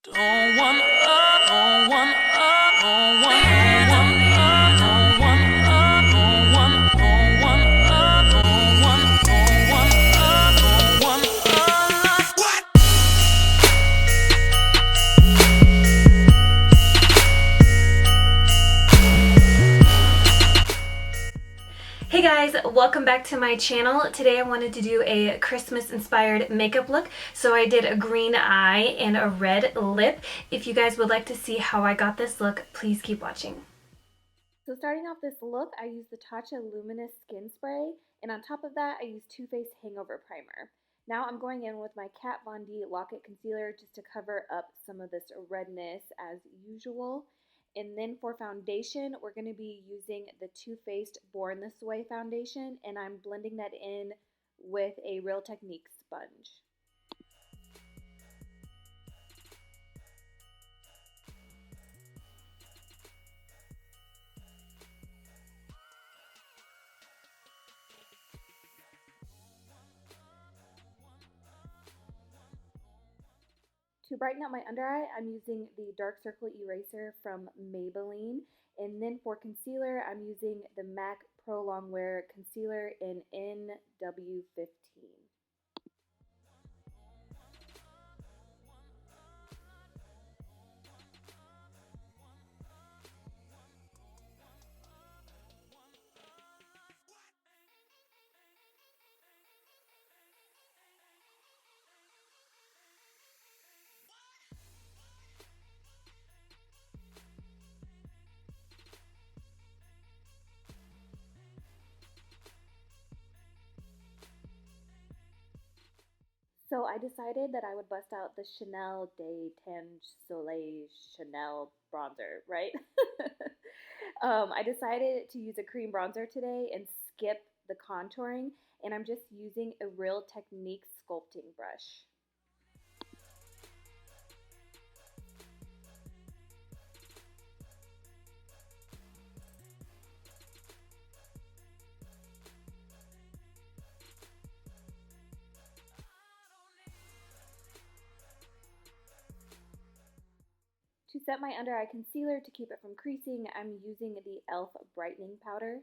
Don't want don't want don't want don't want don't want don't want don't want don't want what? Hey guys, welcome back to my channel. Today I wanted to do a Christmas inspired makeup look. So I did a green eye and a red lip. If you guys would like to see how I got this look, please keep watching. So starting off this look, I used the Tatcha Luminous Skin Spray, and on top of that I used Too Faced Hangover Primer. Now I'm going in with my Kat Von D Lock-It Concealer just to cover up some of this redness as usual. And then for foundation, we're going to be using the Too Faced Born This Way foundation, and I'm blending that in with a Real Technique sponge. To brighten up my under eye, I'm using the Dark Circle Eraser from Maybelline. And then for concealer, I'm using the MAC Prolongwear Concealer in NW15. So I decided that I would bust out the Chanel de Tange Soleil Chanel bronzer, right? I decided to use a cream bronzer today and skip the contouring, and I'm just using a Real Technique sculpting brush. To set my under eye concealer to keep it from creasing, I'm using the Eye Brightening Powder.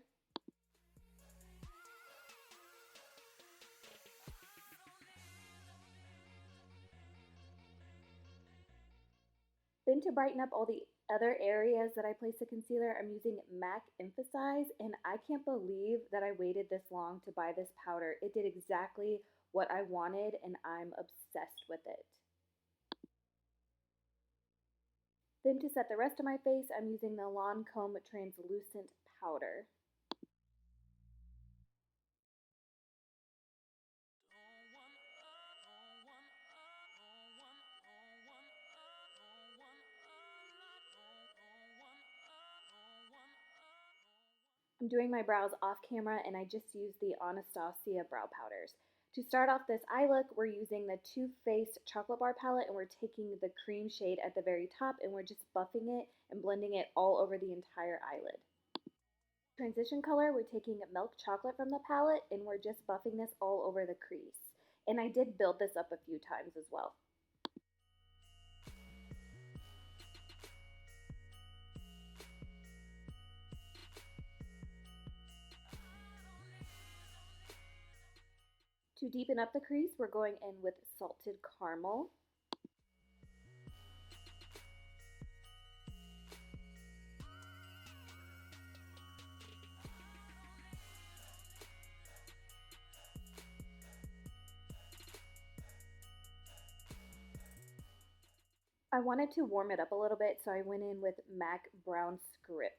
Then to brighten up all the other areas that I place the concealer, I'm using MAC Emphasize, and I can't believe that I waited this long to buy this powder. It did exactly what I wanted, and I'm obsessed with it. Then to set the rest of my face, I'm using the Lancome Translucent Powder. I'm doing my brows off camera, and I just used the Anastasia Brow Powders. To start off this eye look, we're using the Too Faced Chocolate Bar Palette, and we're taking the cream shade at the very top, and we're just buffing it and blending it all over the entire eyelid. Transition color, we're taking Milk Chocolate from the palette, and we're just buffing this all over the crease. And I did build this up a few times as well. To deepen up the crease, we're going in with Salted Caramel. I wanted to warm it up a little bit, so I went in with MAC Brown Script.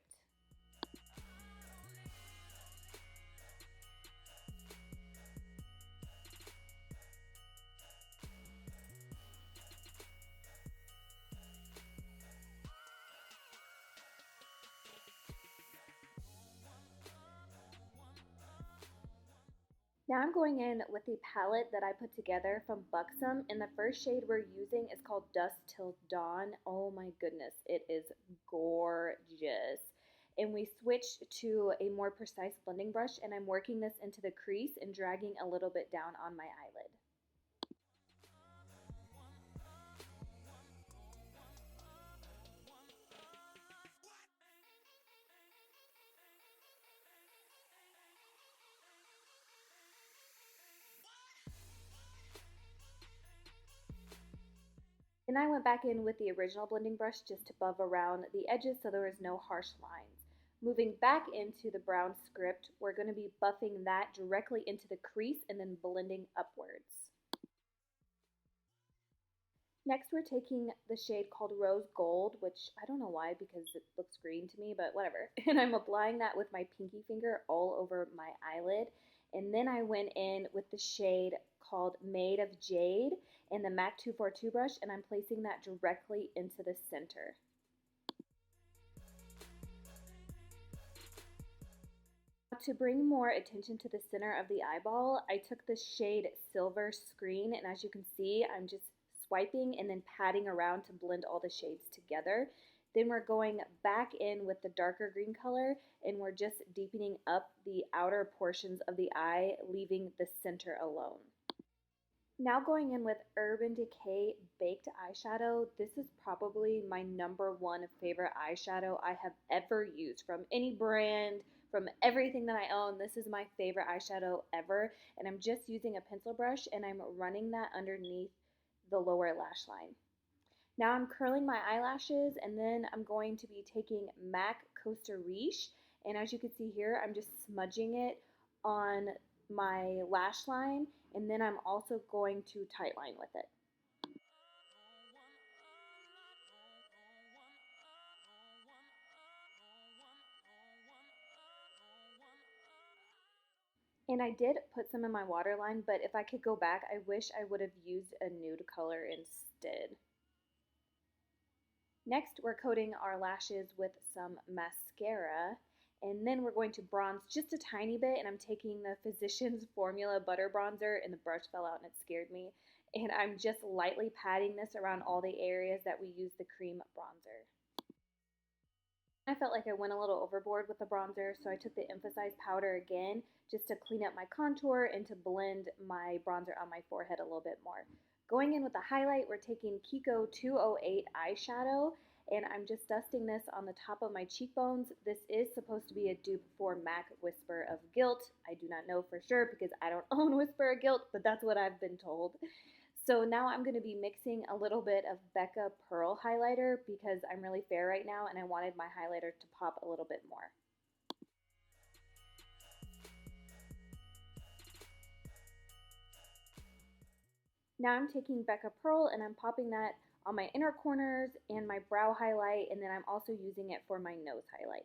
Now I'm going in with the palette that I put together from Buxom, and the first shade we're using is called Dusk Till Dawn. Oh my goodness, it is gorgeous. And we switched to a more precise blending brush, and I'm working this into the crease and dragging a little bit down on my eyelid. And I went back in with the original blending brush just to buff around the edges so there was no harsh lines. Moving back into the brown script, we're going to be buffing that directly into the crease and then blending upwards. Next, we're taking the shade called Rose Gold, which I don't know why because it looks green to me, but whatever. And I'm applying that with my pinky finger all over my eyelid. And then I went in with the shade called Made of Jade and the MAC 242 brush, and I'm placing that directly into the center. To bring more attention to the center of the eyeball, I took the shade Silver Screen, and as you can see, I'm just swiping and then patting around to blend all the shades together. Then we're going back in with the darker green color, and we're just deepening up the outer portions of the eye, leaving the center alone. Now going in with Urban Decay Baked Eyeshadow. This is probably my #1 favorite eyeshadow I have ever used from any brand, from everything that I own. This is my favorite eyeshadow ever, and I'm just using a pencil brush and I'm running that underneath the lower lash line. Now I'm curling my eyelashes, and then I'm going to be taking MAC Costa Riche, and as you can see here, I'm just smudging it on my lash line, and then I'm also going to tightline with it. And I did put some in my waterline, but if I could go back, I wish I would have used a nude color instead. Next, we're coating our lashes with some mascara, and then we're going to bronze just a tiny bit, and I'm taking the Physicians Formula Butter Bronzer, and the brush fell out and it scared me. And I'm just lightly patting this around all the areas that we use the cream bronzer. I felt like I went a little overboard with the bronzer, so I took the emphasized powder again just to clean up my contour and to blend my bronzer on my forehead a little bit more. Going in with the highlight, we're taking KIKO 208 eyeshadow, and I'm just dusting this on the top of my cheekbones. This is supposed to be a dupe for MAC Whisper of Guilt. I do not know for sure because I don't own Whisper of Guilt, but that's what I've been told. So now I'm going to be mixing a little bit of BECCA Pearl highlighter because I'm really fair right now and I wanted my highlighter to pop a little bit more. Now I'm taking BECCA Pearl and I'm popping that on my inner corners and my brow highlight, and then I'm also using it for my nose highlight.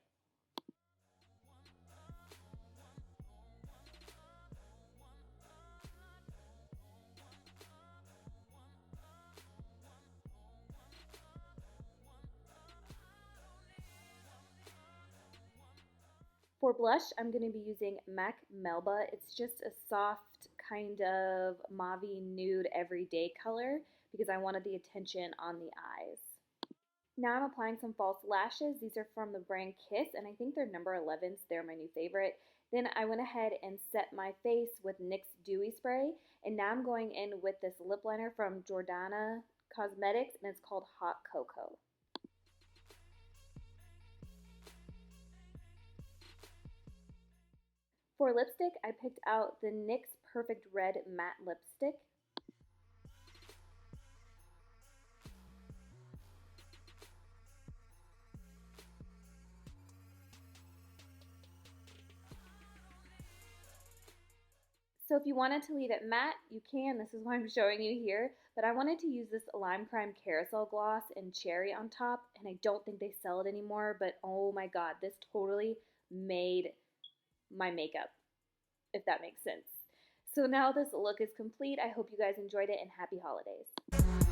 For blush, I'm going to be using MAC Melba. It's just a soft kind of mauve nude everyday color because I wanted the attention on the eyes. Now I'm applying some false lashes. These are from the brand Kiss, and I think they're number 11s. They're my new favorite. Then I went ahead and set my face with NYX Dewy Spray, and now I'm going in with this lip liner from Jordana Cosmetics, and it's called Hot Cocoa. For lipstick, I picked out the NYX Perfect Red Matte Lipstick. So if you wanted to leave it matte, you can. This is why I'm showing you here. But I wanted to use this Lime Crime Carousel Gloss and Cherry on top, and I don't think they sell it anymore, but oh my god, this totally made my makeup, if that makes sense. So now this look is complete. I hope you guys enjoyed it, and happy holidays.